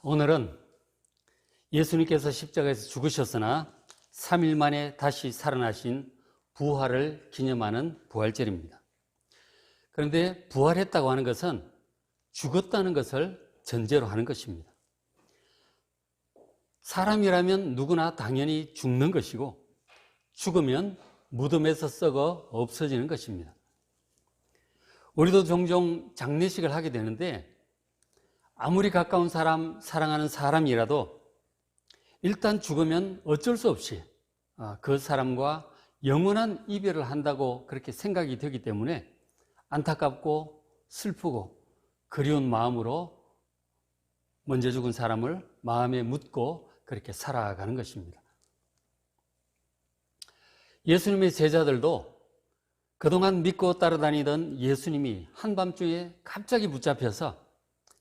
오늘은 예수님께서 십자가에서 죽으셨으나 3일 만에 다시 살아나신 부활을 기념하는 부활절입니다. 그런데 부활했다고 하는 것은 죽었다는 것을 전제로 하는 것입니다. 사람이라면 누구나 당연히 죽는 것이고 죽으면 무덤에서 썩어 없어지는 것입니다. 우리도 종종 장례식을 하게 되는데 아무리 가까운 사람, 사랑하는 사람이라도 일단 죽으면 어쩔 수 없이 그 사람과 영원한 이별을 한다고 그렇게 생각이 되기 때문에 안타깝고 슬프고 그리운 마음으로 먼저 죽은 사람을 마음에 묻고 그렇게 살아가는 것입니다. 예수님의 제자들도 그동안 믿고 따라다니던 예수님이 한밤중에 갑자기 붙잡혀서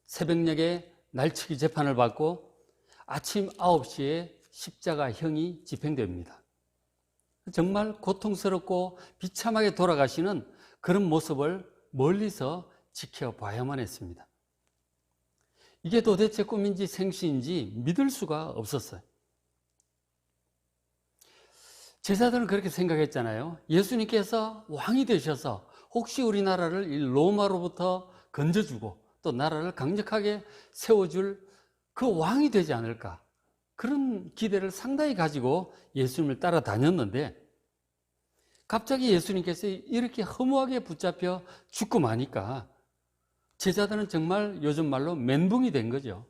새벽녘에 날치기 재판을 받고 아침 9시에 십자가형이 집행됩니다. 정말 고통스럽고 비참하게 돌아가시는 그런 모습을 멀리서 지켜봐야만 했습니다. 이게 도대체 꿈인지 생시인지 믿을 수가 없었어요. 제자들은 그렇게 생각했잖아요. 예수님께서 왕이 되셔서 혹시 우리나라를 로마로부터 건져주고 또 나라를 강력하게 세워줄 그 왕이 되지 않을까, 그런 기대를 상당히 가지고 예수님을 따라다녔는데 갑자기 예수님께서 이렇게 허무하게 붙잡혀 죽고 마니까 제자들은 정말 요즘 말로 멘붕이 된 거죠.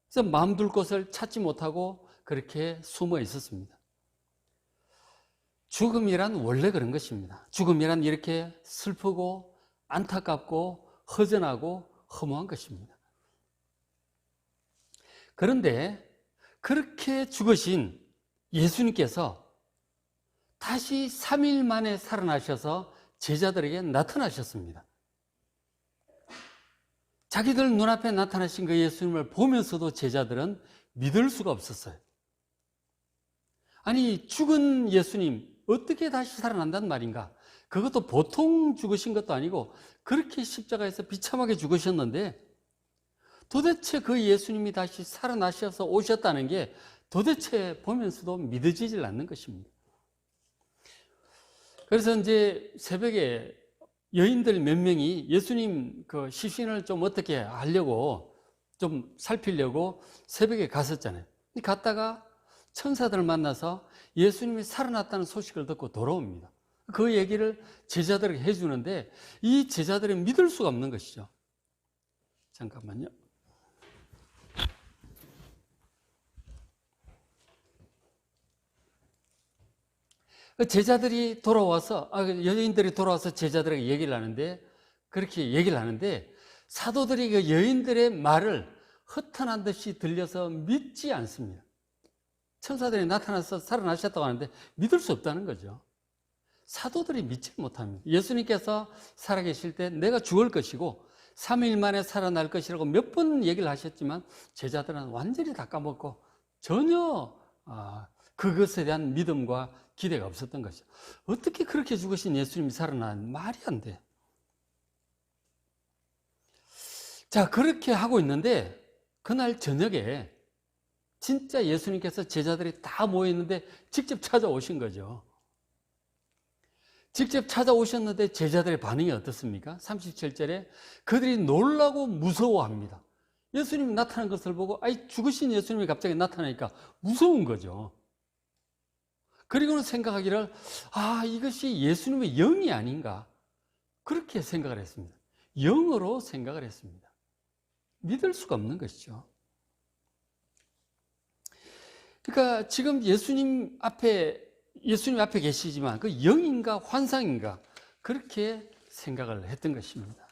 그래서 마음 둘 곳을 찾지 못하고 그렇게 숨어 있었습니다. 죽음이란 원래 그런 것입니다. 죽음이란 이렇게 슬프고 안타깝고 허전하고 허무한 것입니다. 그런데 그렇게 죽으신 예수님께서 다시 3일 만에 살아나셔서 제자들에게 나타나셨습니다. 자기들 눈앞에 나타나신 그 예수님을 보면서도 제자들은 믿을 수가 없었어요. 아니, 죽은 예수님 어떻게 다시 살아난단 말인가? 그것도 보통 죽으신 것도 아니고 그렇게 십자가에서 비참하게 죽으셨는데 도대체 그 예수님이 다시 살아나셔서 오셨다는 게 도대체 보면서도 믿어지질 않는 것입니다. 그래서 이제 새벽에 여인들 몇 명이 예수님 그 시신을 좀 어떻게 하려고 좀 살피려고 새벽에 갔었잖아요. 갔다가 천사들을 만나서 예수님이 살아났다는 소식을 듣고 돌아옵니다. 그 얘기를 제자들에게 해주는데 이 제자들이 믿을 수가 없는 것이죠. 잠깐만요. 제자들이 돌아와서, 여인들이 돌아와서 제자들에게 얘기를 하는데, 그렇게 얘기를 하는데, 사도들이 그 여인들의 말을 허탄한 듯이 들려서 믿지 않습니다. 천사들이 나타나서 살아나셨다고 하는데 믿을 수 없다는 거죠. 사도들이 믿지 못합니다. 예수님께서 살아계실 때 내가 죽을 것이고 3일 만에 살아날 것이라고 몇 번 얘기를 하셨지만 제자들은 완전히 다 까먹고 전혀 그것에 대한 믿음과 기대가 없었던 것이죠. 어떻게 그렇게 죽으신 예수님이 살아난 말이 안 돼. 자, 그렇게 하고 있는데 그날 저녁에 진짜 예수님께서 제자들이 다 모였는데 직접 찾아오신 거죠. 직접 찾아오셨는데 제자들의 반응이 어떻습니까? 37절에 그들이 놀라고 무서워합니다. 예수님이 나타난 것을 보고 죽으신 예수님이 갑자기 나타나니까 무서운 거죠. 그리고는 생각하기를 이것이 예수님의 영이 아닌가, 그렇게 생각을 했습니다. 영으로 생각을 했습니다. 믿을 수가 없는 것이죠. 그러니까 지금 예수님 앞에 계시지만 그 영인가 환상인가 그렇게 생각을 했던 것입니다.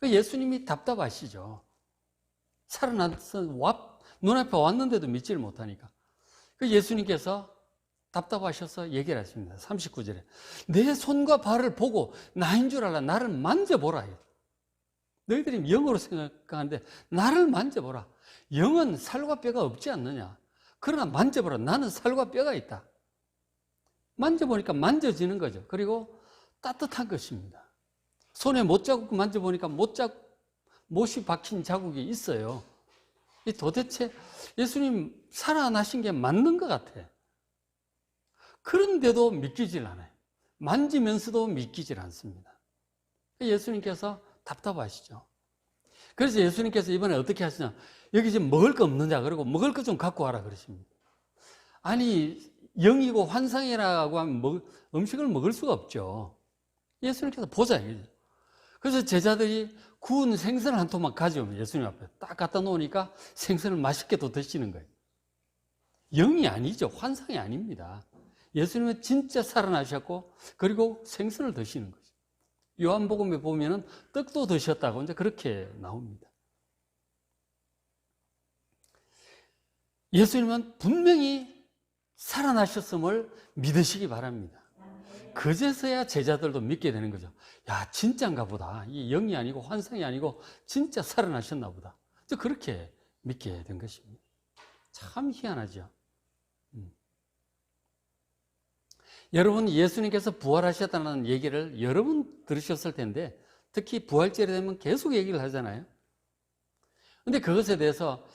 예수님이 답답하시죠. 살아나서 눈앞에 왔는데도 믿지를 못하니까. 예수님께서 답답하셔서 얘기를 하십니다. 39절에 내 손과 발을 보고 나인 줄 알라, 나를 만져보라. 너희들이 영으로 생각하는데 나를 만져보라. 영은 살과 뼈가 없지 않느냐. 그러나 만져보라. 나는 살과 뼈가 있다. 만져보니까 만져지는 거죠. 그리고 따뜻한 것입니다. 손에 못 자국 만져보니까 못이 박힌 자국이 있어요. 도대체 예수님 살아나신 게 맞는 것 같아. 그런데도 믿기질 않아요. 만지면서도 믿기질 않습니다. 예수님께서 답답하시죠. 그래서 예수님께서 이번에 어떻게 하시냐. 여기 지금 먹을 거 없느냐. 그러고 먹을 거 좀 갖고 와라 그러십니다. 아니, 영이고 환상이라고 하면 음식을 먹을 수가 없죠. 예수님께서 보자. 그래서 제자들이 구운 생선을 한 토막 가져오면 예수님 앞에 딱 갖다 놓으니까 생선을 맛있게 또 드시는 거예요. 영이 아니죠. 환상이 아닙니다. 예수님은 진짜 살아나셨고 그리고 생선을 드시는 거죠. 요한복음에 보면은 떡도 드셨다고 이제 그렇게 나옵니다. 예수님은 분명히 살아나셨음을 믿으시기 바랍니다. 그제서야 제자들도 믿게 되는 거죠. 야, 진짜인가 보다. 이 영이 아니고 환상이 아니고 진짜 살아나셨나 보다. 그렇게 믿게 된 것입니다. 참 희한하죠. 여러분, 예수님께서 부활하셨다는 얘기를 여러 번 들으셨을 텐데 특히 부활절이 되면 계속 얘기를 하잖아요. 근데 그것에 대해서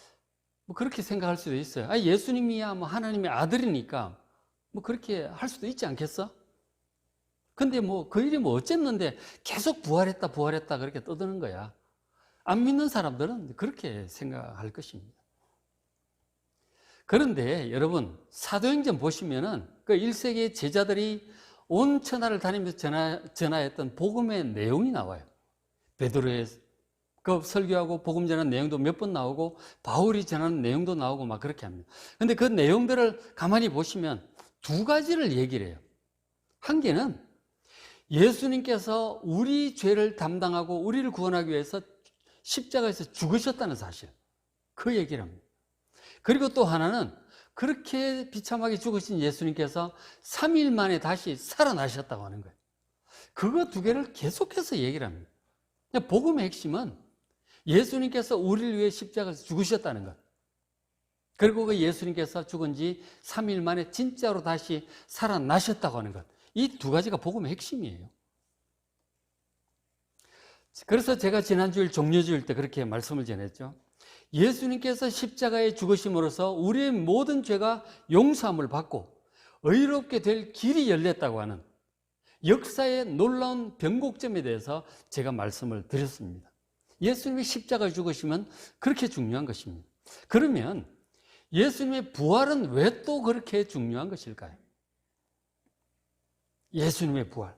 뭐 그렇게 생각할 수도 있어요. 아, 예수님이야 뭐 하나님의 아들이니까 뭐 그렇게 할 수도 있지 않겠어? 근데 뭐 그 일이 뭐 어쨌는데 계속 부활했다 그렇게 떠드는 거야. 안 믿는 사람들은 그렇게 생각할 것입니다. 그런데 여러분, 사도행전 보시면은 그 1세기 제자들이 온 천하를 다니면서 전하했던 복음의 내용이 나와요. 베드로의 그 설교하고 복음 전하는 내용도 몇 번 나오고 바울이 전하는 내용도 나오고 막 그렇게 합니다. 그런데 그 내용들을 가만히 보시면 두 가지를 얘기를 해요. 한 개는 예수님께서 우리 죄를 담당하고 우리를 구원하기 위해서 십자가에서 죽으셨다는 사실, 그 얘기를 합니다. 그리고 또 하나는 그렇게 비참하게 죽으신 예수님께서 3일 만에 다시 살아나셨다고 하는 거예요. 그거 두 개를 계속해서 얘기를 합니다. 복음의 핵심은 예수님께서 우리를 위해 십자가에서 죽으셨다는 것, 그리고 그 예수님께서 죽은 지 3일 만에 진짜로 다시 살아나셨다고 하는 것, 이 두 가지가 복음의 핵심이에요. 그래서 제가 지난주일 종려주일 때 그렇게 말씀을 전했죠. 예수님께서 십자가에 죽으심으로써 우리의 모든 죄가 용서함을 받고 의롭게 될 길이 열렸다고 하는 역사의 놀라운 변곡점에 대해서 제가 말씀을 드렸습니다. 예수님이 십자가에 죽으시면 그렇게 중요한 것입니다. 그러면 예수님의 부활은 왜 또 그렇게 중요한 것일까요? 예수님의 부활.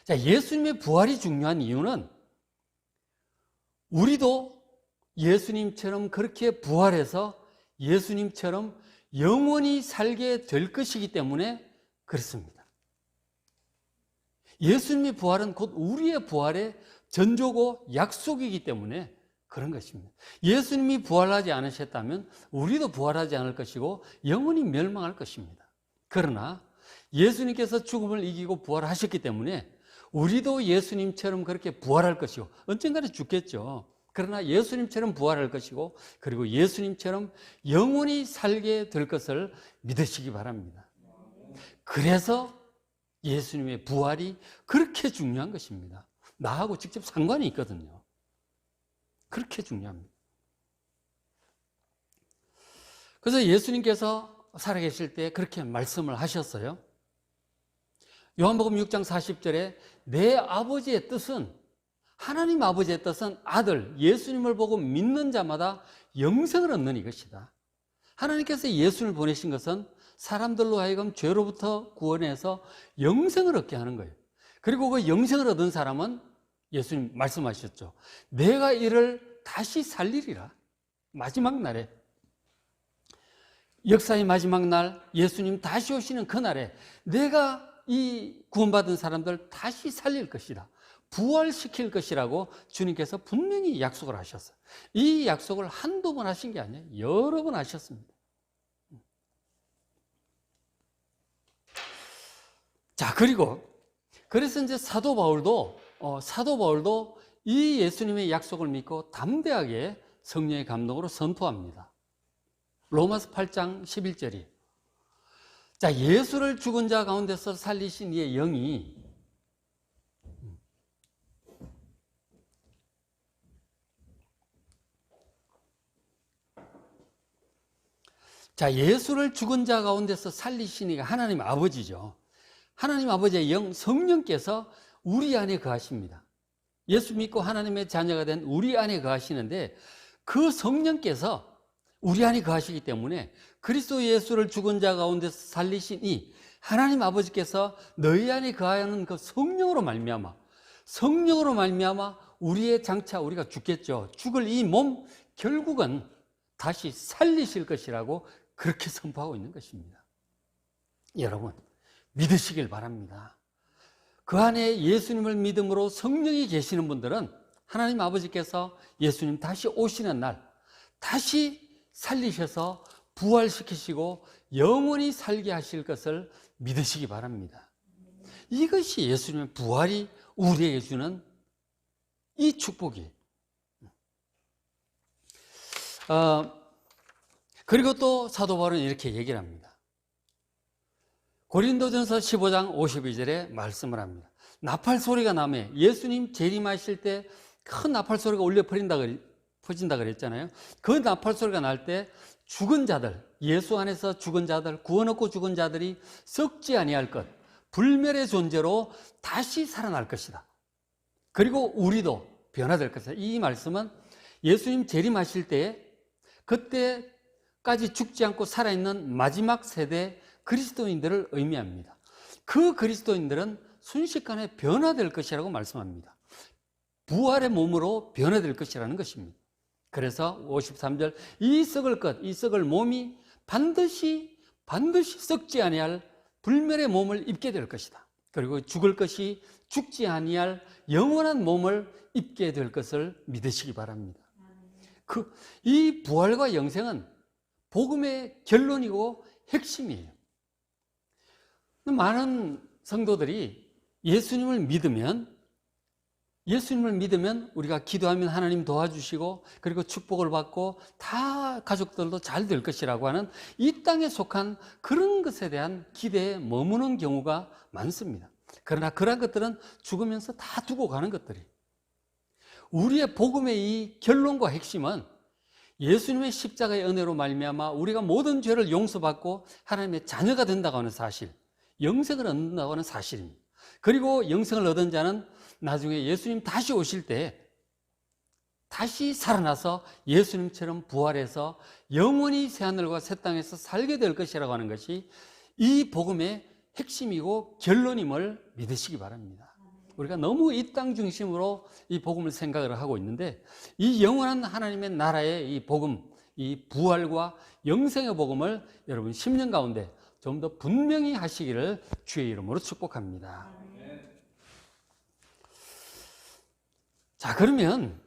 자, 예수님의 부활이 중요한 이유는 우리도 예수님처럼 그렇게 부활해서 예수님처럼 영원히 살게 될 것이기 때문에 그렇습니다. 예수님의 부활은 곧 우리의 부활의 전조고 약속이기 때문에 그런 것입니다. 예수님이 부활하지 않으셨다면 우리도 부활하지 않을 것이고 영원히 멸망할 것입니다. 그러나 예수님께서 죽음을 이기고 부활하셨기 때문에 우리도 예수님처럼 그렇게 부활할 것이고 언젠가는 죽겠죠. 그러나 예수님처럼 부활할 것이고 그리고 예수님처럼 영원히 살게 될 것을 믿으시기 바랍니다. 그래서 예수님의 부활이 그렇게 중요한 것입니다. 나하고 직접 상관이 있거든요. 그렇게 중요합니다. 그래서 예수님께서 살아계실 때 그렇게 말씀을 하셨어요. 요한복음 6장 40절에 내 아버지의 뜻은, 하나님 아버지의 뜻은 아들 예수님을 보고 믿는 자마다 영생을 얻는 이것이다. 하나님께서 예수님을 보내신 것은 사람들로 하여금 죄로부터 구원해서 영생을 얻게 하는 거예요. 그리고 그 영생을 얻은 사람은 예수님 말씀하셨죠. 내가 이를 다시 살리리라. 마지막 날에, 역사의 마지막 날, 예수님 다시 오시는 그날에 내가 이 구원받은 사람들 다시 살릴 것이다. 부활시킬 것이라고 주님께서 분명히 약속을 하셨어요. 이 약속을 한두 번 하신 게 아니에요. 여러 번 하셨습니다. 자, 그래서 이제 사도 바울도 이 예수님의 약속을 믿고 담대하게 성령의 감동으로 선포합니다. 로마서 8장 11절이, 자, 예수를 죽은 자 가운데서 살리신 이의 영이 자, 예수를 죽은 자 가운데서 살리시니까 하나님 아버지죠. 하나님 아버지의 영 성령께서 우리 안에 거하십니다. 예수 믿고 하나님의 자녀가 된 우리 안에 거하시는데 그 성령께서 우리 안에 거하시기 때문에 그리스도 예수를 죽은 자 가운데서 살리시니 하나님 아버지께서 너희 안에 거하는 그 성령으로 말미암아 우리의 장차 우리가 죽겠죠. 죽을 이 몸 결국은 다시 살리실 것이라고 그렇게 선포하고 있는 것입니다. 여러분 믿으시길 바랍니다. 그 안에 예수님을 믿음으로 성령이 계시는 분들은 하나님 아버지께서 예수님 다시 오시는 날 다시 살리셔서 부활시키시고 영원히 살게 하실 것을 믿으시기 바랍니다. 이것이 예수님의 부활이 우리에게 주는 이 축복이에요. 그리고 또 사도 바울은 이렇게 얘기를 합니다. 고린도전서 15장 52절에 말씀을 합니다. 나팔 소리가 나매 예수님 재림하실 때 큰 나팔 소리가 울려 퍼진다 그랬잖아요. 그 나팔 소리가 날 때 죽은 자들, 예수 안에서 죽은 자들, 구원 얻고 죽은 자들이 썩지 아니할 것, 불멸의 존재로 다시 살아날 것이다. 그리고 우리도 변화될 것이다. 이 말씀은 예수님 재림하실 때에 그때까지 죽지 않고 살아있는 마지막 세대 그리스도인들을 의미합니다. 그 그리스도인들은 순식간에 변화될 것이라고 말씀합니다. 부활의 몸으로 변화될 것이라는 것입니다. 그래서 53절 이 썩을 것, 이 썩을 몸이 반드시 썩지 아니할 불멸의 몸을 입게 될 것이다. 그리고 죽을 것이 죽지 아니할 영원한 몸을 입게 될 것을 믿으시기 바랍니다. 이 부활과 영생은 복음의 결론이고 핵심이에요. 많은 성도들이 예수님을 믿으면 우리가 기도하면 하나님 도와주시고 그리고 축복을 받고 다 가족들도 잘 될 것이라고 하는 이 땅에 속한 그런 것에 대한 기대에 머무는 경우가 많습니다. 그러나 그런 것들은 죽으면서 다 두고 가는 것들이 우리의 복음의 이 결론과 핵심은 예수님의 십자가의 은혜로 말미암아 우리가 모든 죄를 용서받고 하나님의 자녀가 된다고 하는 사실, 영생을 얻는다고 하는 사실입니다. 그리고 영생을 얻은 자는 나중에 예수님 다시 오실 때 다시 살아나서 예수님처럼 부활해서 영원히 새하늘과 새 땅에서 살게 될 것이라고 하는 것이 이 복음의 핵심이고 결론임을 믿으시기 바랍니다. 우리가 너무 이 땅 중심으로 이 복음을 생각을 하고 있는데 이 영원한 하나님의 나라의 이 복음, 이 부활과 영생의 복음을 여러분 10년 가운데 좀 더 분명히 하시기를 주의 이름으로 축복합니다. 자, 그러면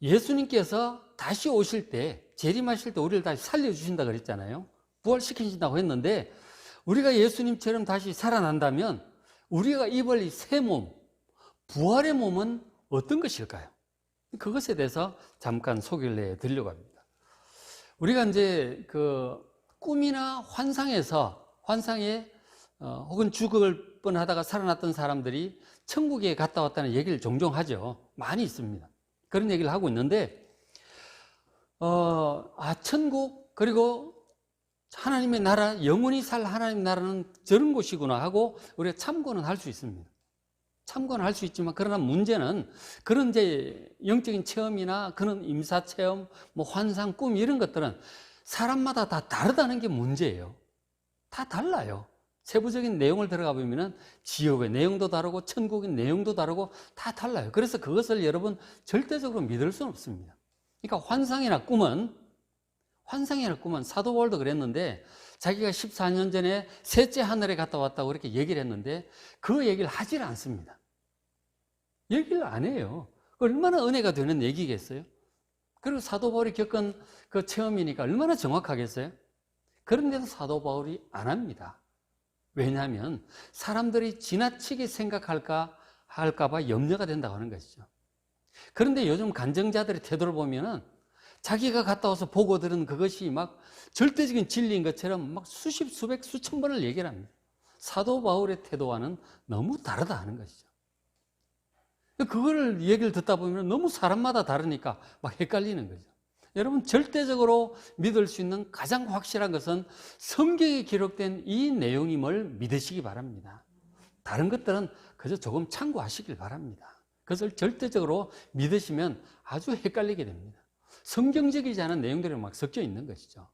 예수님께서 다시 오실 때, 재림하실 때 우리를 다시 살려주신다 그랬잖아요. 부활시키신다고 했는데 우리가 예수님처럼 다시 살아난다면 우리가 입을 이 새 몸, 부활의 몸은 어떤 것일까요? 그것에 대해서 잠깐 소개를 해드리려고 합니다. 우리가 이제 그 꿈이나 환상에 혹은 죽을 뻔하다가 살아났던 사람들이 천국에 갔다 왔다는 얘기를 종종 하죠. 많이 있습니다. 그런 얘기를 하고 있는데 천국 그리고 하나님의 나라, 영원히 살 하나님의 나라는 저런 곳이구나 하고 우리가 참고는 할 수 있습니다. 참고는 할 수 있지만 그러나 문제는 그런 이제 영적인 체험이나 그런 임사 체험, 뭐 환상, 꿈 이런 것들은 사람마다 다 다르다는 게 문제예요. 다 달라요. 세부적인 내용을 들어가 보면은 지옥의 내용도 다르고 천국의 내용도 다르고 다 달라요. 그래서 그것을 여러분 절대적으로 믿을 수는 없습니다. 그러니까 환상이나 꿈은 사도 바울도 그랬는데 자기가 14년 전에 셋째 하늘에 갔다 왔다고 그렇게 얘기를 했는데 그 얘기를 하질 않습니다. 얘기를 안 해요. 얼마나 은혜가 되는 얘기겠어요? 그리고 사도 바울이 겪은 그 체험이니까 얼마나 정확하겠어요? 그런데도 사도 바울이 안 합니다. 왜냐하면 사람들이 지나치게 생각할까 봐 염려가 된다고 하는 것이죠. 그런데 요즘 간증자들의 태도를 보면은 자기가 갔다 와서 보고 들은 그것이 막 절대적인 진리인 것처럼 막 수십, 수백, 수천 번을 얘기를 합니다. 사도 바울의 태도와는 너무 다르다 하는 것이죠. 그거를 얘기를 듣다 보면 너무 사람마다 다르니까 막 헷갈리는 거죠. 여러분, 절대적으로 믿을 수 있는 가장 확실한 것은 성경에 기록된 이 내용임을 믿으시기 바랍니다. 다른 것들은 그저 조금 참고하시길 바랍니다. 그것을 절대적으로 믿으시면 아주 헷갈리게 됩니다. 성경적이지 않은 내용들이 막 섞여 있는 것이죠.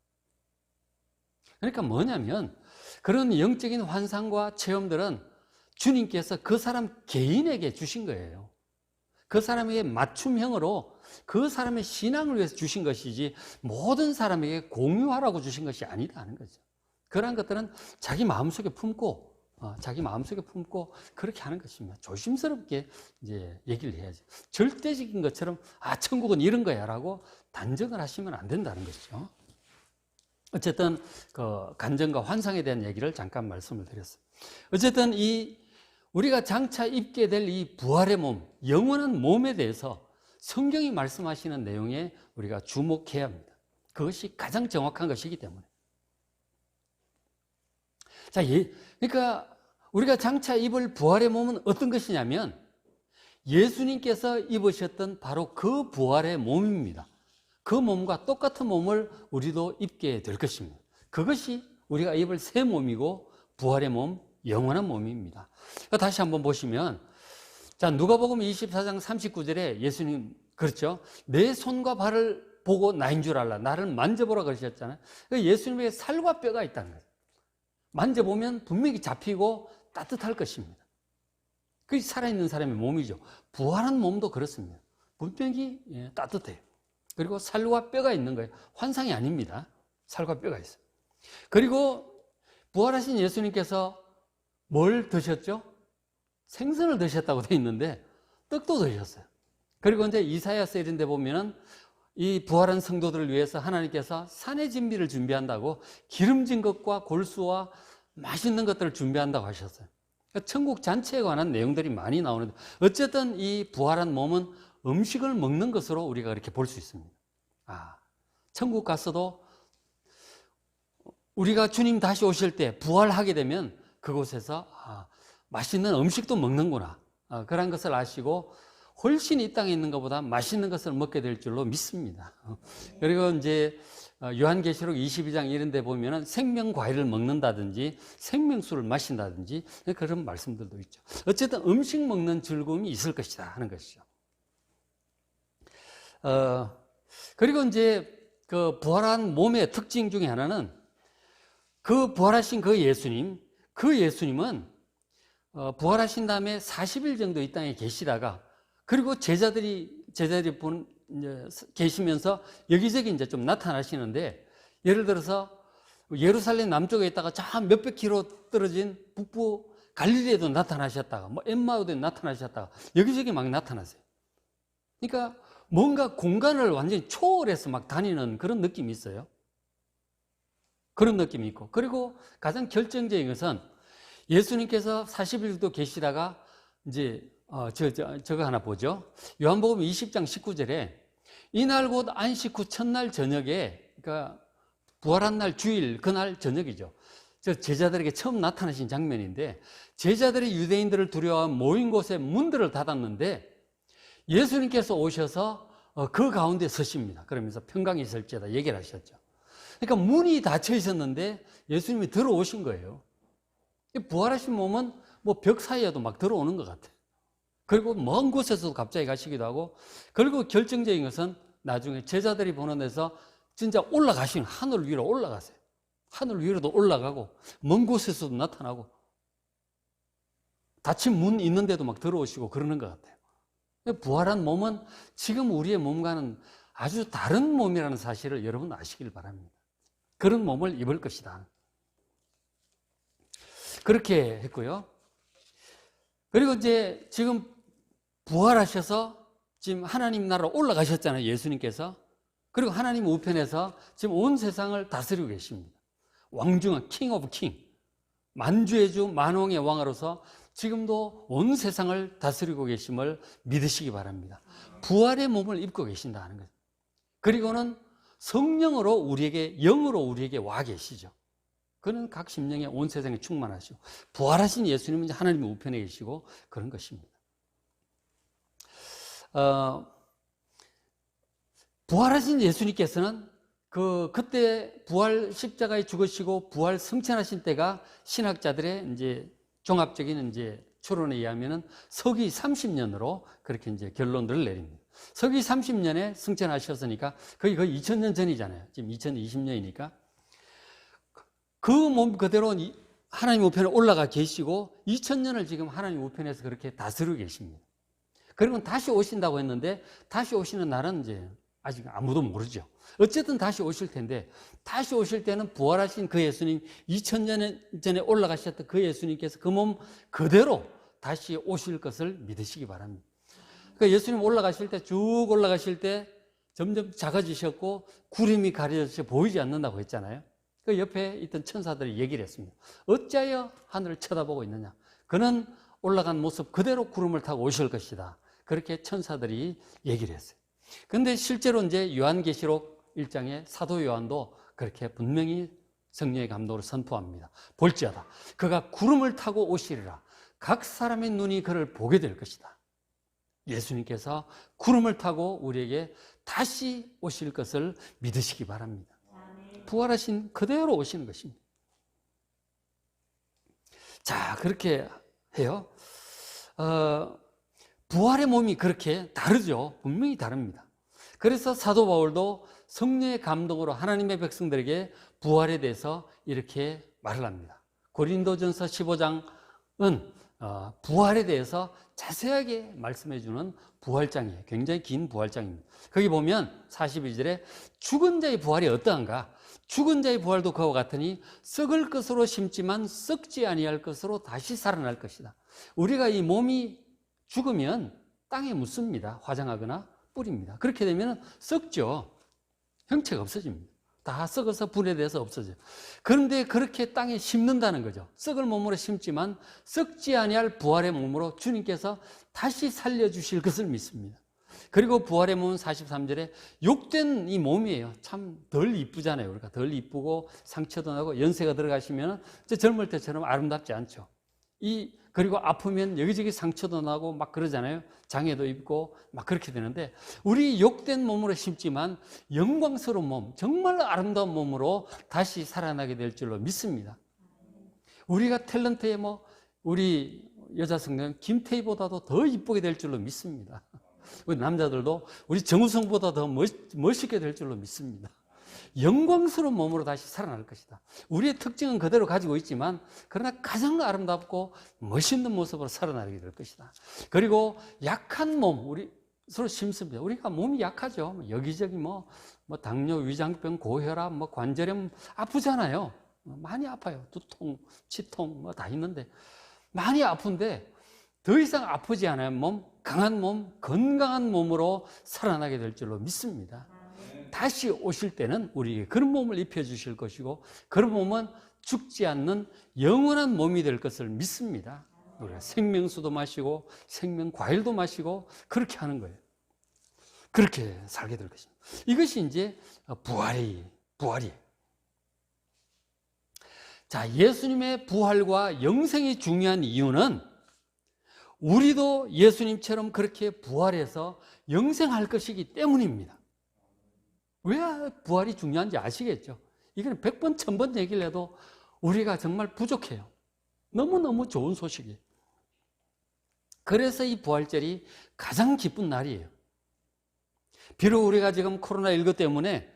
그러니까 뭐냐면, 그런 영적인 환상과 체험들은 주님께서 그 사람 개인에게 주신 거예요. 그 사람에게 맞춤형으로 그 사람의 신앙을 위해서 주신 것이지 모든 사람에게 공유하라고 주신 것이 아니다는 거죠. 그러한 것들은 자기 마음속에 품고 그렇게 하는 것입니다. 조심스럽게 이제 얘기를 해야지. 절대적인 것처럼 천국은 이런 거야라고 단정을 하시면 안 된다는 것이죠. 어쨌든 그 간증과 환상에 대한 얘기를 잠깐 말씀을 드렸어요. 어쨌든 우리가 장차 입게 될 이 부활의 몸, 영원한 몸에 대해서 성경이 말씀하시는 내용에 우리가 주목해야 합니다. 그것이 가장 정확한 것이기 때문에. 자, 그러니까 우리가 장차 입을 부활의 몸은 어떤 것이냐면 예수님께서 입으셨던 바로 그 부활의 몸입니다. 그 몸과 똑같은 몸을 우리도 입게 될 것입니다. 그것이 우리가 입을 새 몸이고 부활의 몸, 영원한 몸입니다. 다시 한번 보시면, 자, 누가복음 24장 39절에 예수님, 그렇죠? 내 손과 발을 보고 나인 줄 알라. 나를 만져보라 그러셨잖아요. 예수님에게 살과 뼈가 있다는 거죠. 만져보면 분명히 잡히고 따뜻할 것입니다. 그게 살아있는 사람의 몸이죠. 부활한 몸도 그렇습니다. 분명히 따뜻해요. 그리고 살과 뼈가 있는 거예요. 환상이 아닙니다. 살과 뼈가 있어요. 그리고 부활하신 예수님께서 뭘 드셨죠? 생선을 드셨다고 되어 있는데 떡도 드셨어요. 그리고 이제 이사야서 이런 데 보면은 이 부활한 성도들을 위해서 하나님께서 산의 진미를 준비한다고 기름진 것과 골수와 맛있는 것들을 준비한다고 하셨어요. 그러니까 천국 잔치에 관한 내용들이 많이 나오는데, 어쨌든 이 부활한 몸은 음식을 먹는 것으로 우리가 그렇게 볼 수 있습니다. 천국 가서도 우리가 주님 다시 오실 때 부활하게 되면 그곳에서 맛있는 음식도 먹는구나, 그런 것을 아시고 훨씬 이 땅에 있는 것보다 맛있는 것을 먹게 될 줄로 믿습니다. 그리고 이제 요한계시록 22장 이런 데 보면은 생명 과일을 먹는다든지 생명수를 마신다든지 그런 말씀들도 있죠. 어쨌든 음식 먹는 즐거움이 있을 것이다 하는 것이죠. 그리고 이제 그 부활한 몸의 특징 중에 하나는 그 부활하신 그 예수님은 부활하신 다음에 40일 정도 이 땅에 계시다가, 그리고 제자들이 계시면서 여기저기 이제 좀 나타나시는데, 예를 들어서 예루살렘 남쪽에 있다가 저 몇백 킬로 떨어진 북부 갈릴리에도 나타나셨다가, 엠마오도 나타나셨다가, 여기저기 막 나타나세요. 그러니까 뭔가 공간을 완전히 초월해서 막 다니는 그런 느낌이 있어요. 그런 느낌이 있고, 그리고 가장 결정적인 것은 예수님께서 40일도 계시다가 이제 저거 하나 보죠. 요한복음 20장 19절에 이날 곧 안식 후 첫날 저녁에, 그러니까 부활한 날 주일 그날 저녁이죠. 제자들에게 처음 나타나신 장면인데, 제자들이 유대인들을 두려워 모인 곳에 문들을 닫았는데 예수님께서 오셔서 그 가운데 서십니다. 그러면서 평강이 있을지어다 얘기를 하셨죠. 그러니까 문이 닫혀 있었는데 예수님이 들어오신 거예요. 부활하신 몸은 벽 사이에도 막 들어오는 것 같아요. 그리고 먼 곳에서도 갑자기 가시기도 하고, 그리고 결정적인 것은 나중에 제자들이 보는 데서 진짜 올라가시는, 하늘 위로 올라가세요. 하늘 위로도 올라가고 먼 곳에서도 나타나고 닫힌 문 있는데도 막 들어오시고 그러는 것 같아요. 부활한 몸은 지금 우리의 몸과는 아주 다른 몸이라는 사실을 여러분 아시길 바랍니다. 그런 몸을 입을 것이다. 그렇게 했고요. 그리고 이제 지금 부활하셔서 지금 하나님 나라로 올라가셨잖아요, 예수님께서. 그리고 하나님 우편에서 지금 온 세상을 다스리고 계십니다. 왕중한 킹 오브 킹, 만주의 주 만왕의 왕으로서 지금도 온 세상을 다스리고 계심을 믿으시기 바랍니다. 부활의 몸을 입고 계신다는 거예요. 그리고는 성령으로 우리에게, 영으로 우리에게 와 계시죠. 그는 각 심령에 온 세상에 충만하시고, 부활하신 예수님은 하나님의 우편에 계시고 그런 것입니다. 부활하신 예수님께서는 그때 부활 십자가에 죽으시고 부활 승천하신 때가 신학자들의 이제 종합적인 이제 추론에 의하면은 서기 30년으로 그렇게 이제 결론들을 내립니다. 서기 30년에 승천하셨으니까 거의 2000년 전이잖아요. 지금 2020년이니까. 그 몸 그대로 하나님 우편에 올라가 계시고 2000년을 지금 하나님 우편에서 그렇게 다스리고 계십니다. 그리고 다시 오신다고 했는데 다시 오시는 날은 이제 아직 아무도 모르죠. 어쨌든 다시 오실 텐데 다시 오실 때는 부활하신 그 예수님 2000년 전에 올라가셨던 그 예수님께서 그 몸 그대로 다시 오실 것을 믿으시기 바랍니다. 그러니까 예수님 올라가실 때 쭉 올라가실 때 점점 작아지셨고 구름이 가려져서 보이지 않는다고 했잖아요. 그 옆에 있던 천사들이 얘기를 했습니다. 어찌하여 하늘을 쳐다보고 있느냐. 그는 올라간 모습 그대로 구름을 타고 오실 것이다. 그렇게 천사들이 얘기를 했어요. 근데 실제로 이제 요한계시록 1장에 사도 요한도 그렇게 분명히 성령의 감동으로 선포합니다. 볼지어다 그가 구름을 타고 오시리라. 각 사람의 눈이 그를 보게 될 것이다. 예수님께서 구름을 타고 우리에게 다시 오실 것을 믿으시기 바랍니다. 부활하신 그대로 오시는 것입니다. 자, 그렇게 해요. 부활의 몸이 그렇게 다르죠. 분명히 다릅니다. 그래서 사도 바울도 성령의 감동으로 하나님의 백성들에게 부활에 대해서 이렇게 말을 합니다. 고린도전서 15장은 부활에 대해서 자세하게 말씀해 주는 부활장이에요. 굉장히 긴 부활장입니다. 거기 보면 42절에 죽은 자의 부활이 어떠한가? 죽은 자의 부활도 그와 같으니 썩을 것으로 심지만 썩지 아니할 것으로 다시 살아날 것이다. 우리가 이 몸이 죽으면 땅에 묻습니다. 화장하거나 뿌립니다. 그렇게 되면 썩죠. 형체가 없어집니다. 다 썩어서 분해돼서 없어져요. 그런데 그렇게 땅에 심는다는 거죠. 썩을 몸으로 심지만 썩지 아니할 부활의 몸으로 주님께서 다시 살려주실 것을 믿습니다. 그리고 부활의 몸은 43절에 욕된 이 몸이에요. 참 덜 이쁘잖아요. 우리가 덜 이쁘고 상처도 나고 연세가 들어가시면 젊을 때처럼 아름답지 않죠. 그리고 아프면 여기저기 상처도 나고 막 그러잖아요. 장애도 입고 막 그렇게 되는데 우리 욕된 몸으로 심지만 영광스러운 몸, 정말 아름다운 몸으로 다시 살아나게 될 줄로 믿습니다. 우리가 탤런트에 우리 여자 성도는 김태희보다도 더 이쁘게 될 줄로 믿습니다. 우리 남자들도 우리 정우성보다 더 멋있게 될 줄로 믿습니다. 영광스러운 몸으로 다시 살아날 것이다. 우리의 특징은 그대로 가지고 있지만 그러나 가장 아름답고 멋있는 모습으로 살아나게 될 것이다. 그리고 약한 몸, 우리 서로 심습니다. 우리가 몸이 약하죠. 여기저기 당뇨, 위장병, 고혈압, 관절염 아프잖아요. 많이 아파요. 두통, 치통 다 있는데 많이 아픈데 더 이상 아프지 않아요. 강한 몸, 건강한 몸으로 살아나게 될 줄로 믿습니다. 다시 오실 때는 우리에게 그런 몸을 입혀주실 것이고 그런 몸은 죽지 않는 영원한 몸이 될 것을 믿습니다. 우리가 생명수도 마시고 생명과일도 마시고 그렇게 하는 거예요. 그렇게 살게 될 것입니다. 이것이 이제 부활이에요. 자, 예수님의 부활과 영생이 중요한 이유는 우리도 예수님처럼 그렇게 부활해서 영생할 것이기 때문입니다. 왜 부활이 중요한지 아시겠죠? 이건 100번, 1000번 얘기를 해도 우리가 정말 부족해요. 너무너무 좋은 소식이에요. 그래서 이 부활절이 가장 기쁜 날이에요. 비록 우리가 지금 코로나19 때문에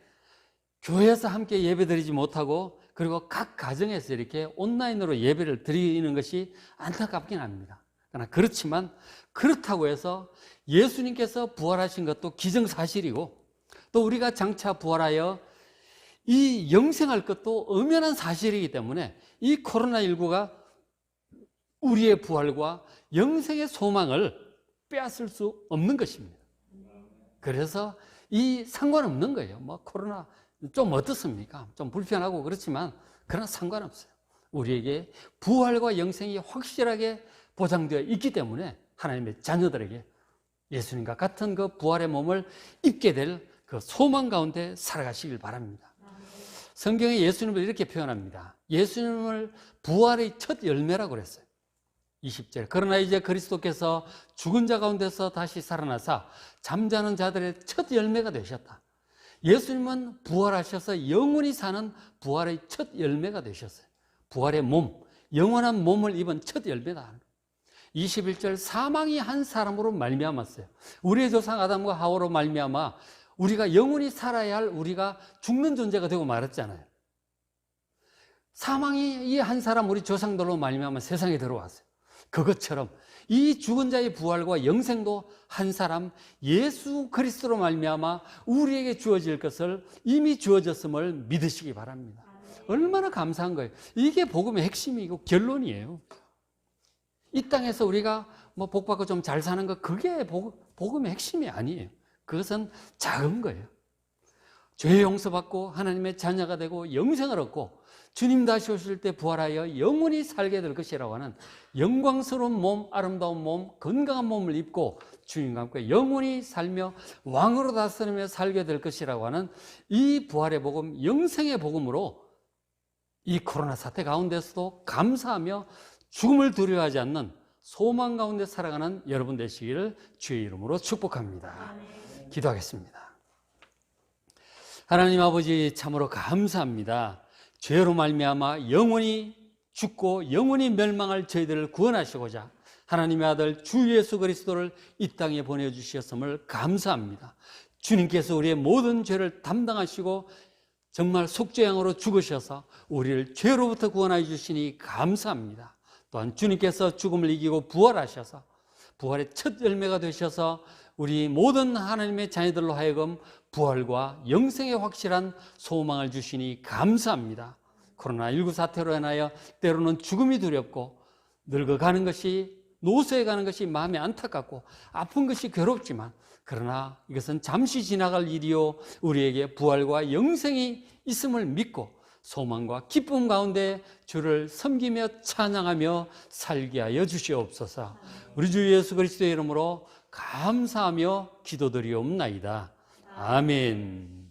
교회에서 함께 예배드리지 못하고 그리고 각 가정에서 이렇게 온라인으로 예배를 드리는 것이 안타깝긴 합니다. 그러나 그렇지만 그렇다고 해서 예수님께서 부활하신 것도 기정사실이고 또 우리가 장차 부활하여 이 영생할 것도 엄연한 사실이기 때문에 이 코로나19가 우리의 부활과 영생의 소망을 빼앗을 수 없는 것입니다. 그래서 이 상관없는 거예요. 코로나 좀 어떻습니까? 좀 불편하고 그렇지만 그러나 상관없어요. 우리에게 부활과 영생이 확실하게 보장되어 있기 때문에 하나님의 자녀들에게 예수님과 같은 그 부활의 몸을 입게 될 그 소망 가운데 살아가시길 바랍니다. 성경에 예수님을 이렇게 표현합니다. 예수님을 부활의 첫 열매라고 그랬어요. 20절. 그러나 이제 그리스도께서 죽은 자 가운데서 다시 살아나사 잠자는 자들의 첫 열매가 되셨다. 예수님은 부활하셔서 영원히 사는 부활의 첫 열매가 되셨어요. 부활의 몸, 영원한 몸을 입은 첫 열매다. 21절 사망이 한 사람으로 말미암았어요. 우리의 조상 아담과 하와로 말미암아 우리가 영원히 살아야 할 우리가 죽는 존재가 되고 말았잖아요. 사망이 이 한 사람 우리 조상들로 말미암아 세상에 들어왔어요. 그것처럼 이 죽은 자의 부활과 영생도 한 사람 예수 그리스도로 말미암아 우리에게 주어질 것을 이미 주어졌음을 믿으시기 바랍니다. 얼마나 감사한 거예요. 이게 복음의 핵심이고 결론이에요. 이 땅에서 우리가 뭐 복받고 좀 잘 사는 거 그게 복음의 핵심이 아니에요. 그것은 작은 거예요. 죄 용서받고 하나님의 자녀가 되고 영생을 얻고 주님 다시 오실 때 부활하여 영원히 살게 될 것이라고 하는 영광스러운 몸, 아름다운 몸, 건강한 몸을 입고 주님과 함께 영원히 살며 왕으로 다스리며 살게 될 것이라고 하는 이 부활의 복음, 영생의 복음으로 이 코로나 사태 가운데서도 감사하며 죽음을 두려워하지 않는 소망 가운데 살아가는 여러분 되시기를 주의 이름으로 축복합니다. 기도하겠습니다. 하나님 아버지 참으로 감사합니다. 죄로 말미암아 영원히 죽고 영원히 멸망할 저희들을 구원하시고자 하나님의 아들 주 예수 그리스도를 이 땅에 보내주셨음을 감사합니다. 주님께서 우리의 모든 죄를 담당하시고 정말 속죄양으로 죽으셔서 우리를 죄로부터 구원해 주시니 감사합니다. 또한 주님께서 죽음을 이기고 부활하셔서 부활의 첫 열매가 되셔서 우리 모든 하나님의 자녀들로 하여금 부활과 영생의 확실한 소망을 주시니 감사합니다. 코로나19 사태로 인하여 때로는 죽음이 두렵고 늙어가는 것이 노쇠해 가는 것이 마음에 안타깝고 아픈 것이 괴롭지만 그러나 이것은 잠시 지나갈 일이요 우리에게 부활과 영생이 있음을 믿고 소망과 기쁨 가운데 주를 섬기며 찬양하며 살게 하여 주시옵소서. 우리 주 예수 그리스도의 이름으로 감사하며 기도드리옵나이다. 아멘.